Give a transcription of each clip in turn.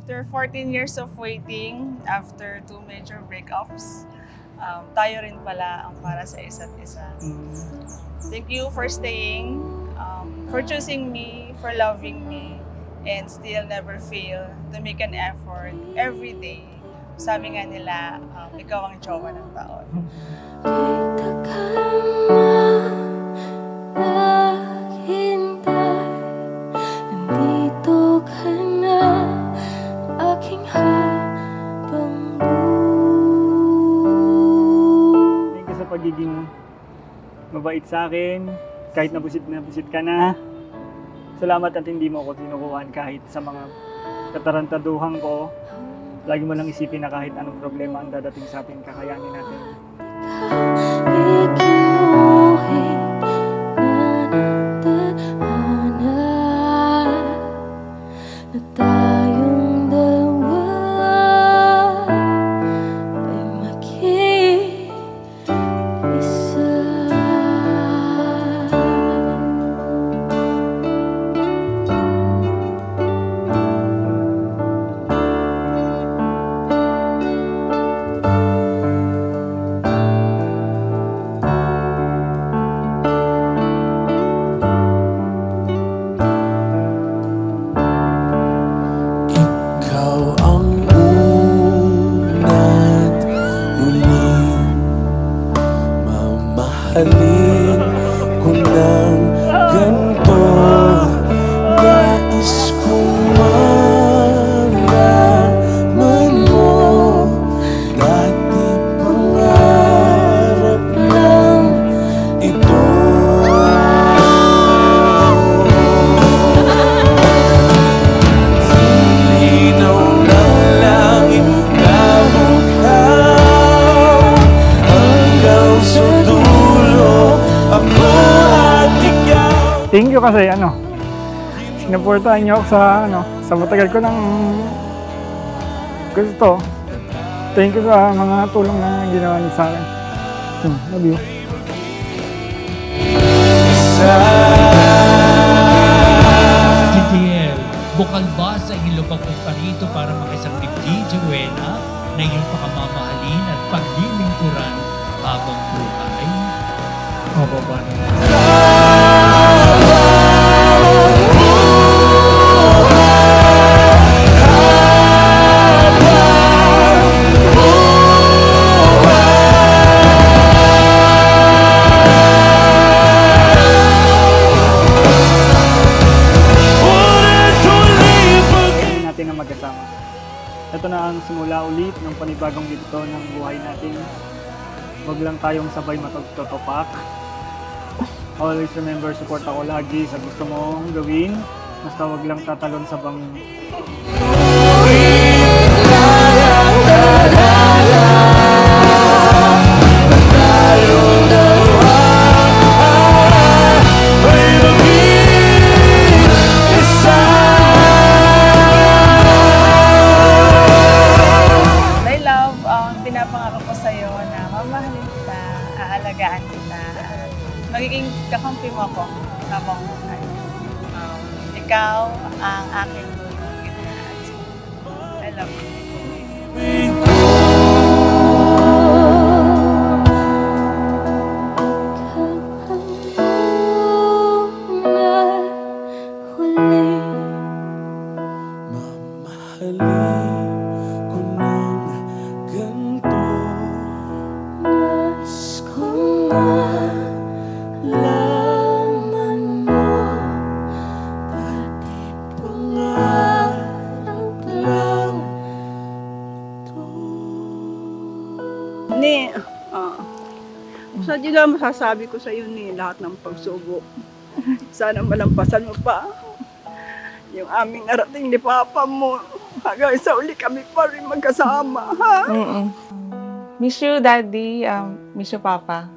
after 14 years of waiting, after 2 major breakups, tayo rin pala ang para sa isa't isa. Thank you for staying, for choosing me, for loving me, and still never fail to make an effort every day. Sabi nga nila, ikaw ang jowa ng taon. Pagiging mabait sa akin, kahit nabusit ka na. Salamat at hindi mo ako tinukuhan kahit sa mga katarantaduhan ko. Lagi mo lang isipin na kahit anong problema ang dadating sa atin, kakayanin natin. Mahalin ko ng ganito, nais kong malaman mo, dati pangarap lang ito. Linaw ng langit na bughaw hanggang sa thank you kasi sinuportahan niyo ako sa matagal ko ng gusto. Thank you sa mga tulong na ginawa niyo sa akin. Love you. GTL, bukal ba sa ilubang rito para makisagip kay Joanna na iyong pakamamahalin at paglilingkuran habang buhay? Opo ba naman? Ito na ang simula ulit ng panibagong dito ng buhay natin. Huwag lang tayong sabay matagtotopak. Always remember, support ako lagi sa gusto mong gawin. Basta huwag lang tatalon sa bangin. Pinapangako ko sa'yo na mamahalin kita, aalagaan kita, at magiging kakampi mo ako habang buhay. Ikaw ang aking tulong. I love you. Sa dila masasabi ko sa iyo ni lahat ng pagsubok. Sana malampasan mo pa yung aming arating ni Papa mo. Hanggang sa uli kami pa rin magkasama, ha? Miss you, Daddy. Miss you, Papa.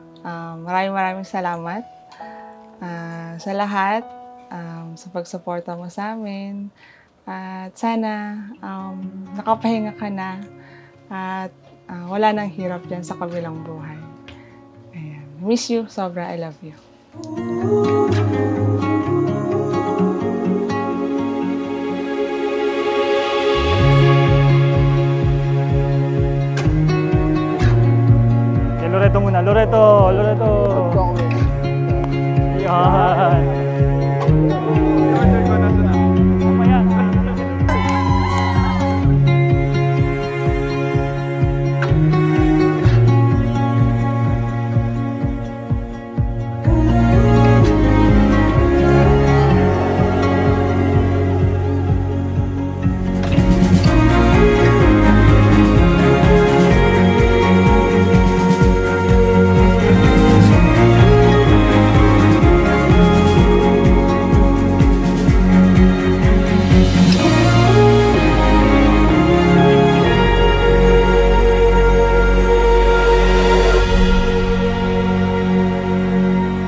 Maraming salamat sa lahat, sa pagsuporta mo sa amin. At sana nakapahinga ka na at wala nang hirap dyan sa kabilang buhay. Ayan. Miss you, sobra. I love you. Yan. Mamaya.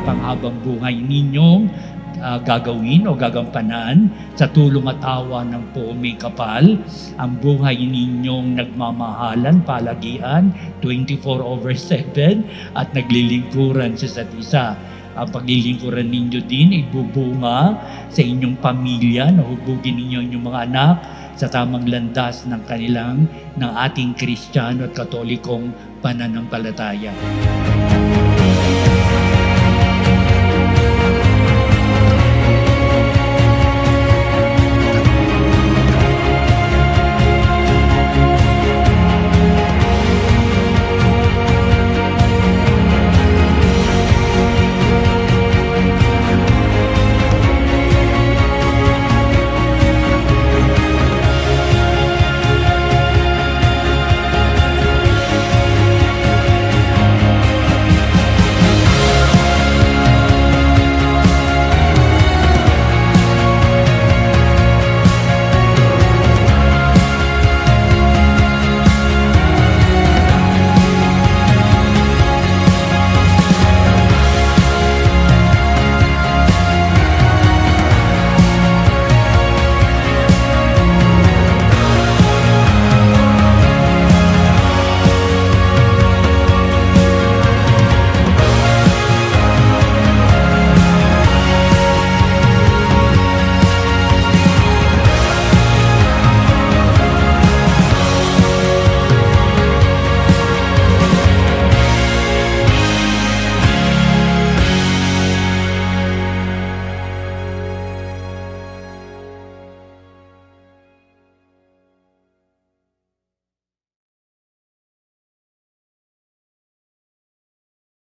Panghabang buhay ninyong gagawin o gagampanan sa tulong at awa ng poong may kapal, ang buhay ninyong nagmamahalan, palagian, 24/7 at naglilingkuran sa isa't isa. Ang paglilingkuran ninyo din ay bubunga sa inyong pamilya, nahubugin ninyo inyong mga anak sa tamang landas ng ating Kristiyano at Katolikong pananampalataya.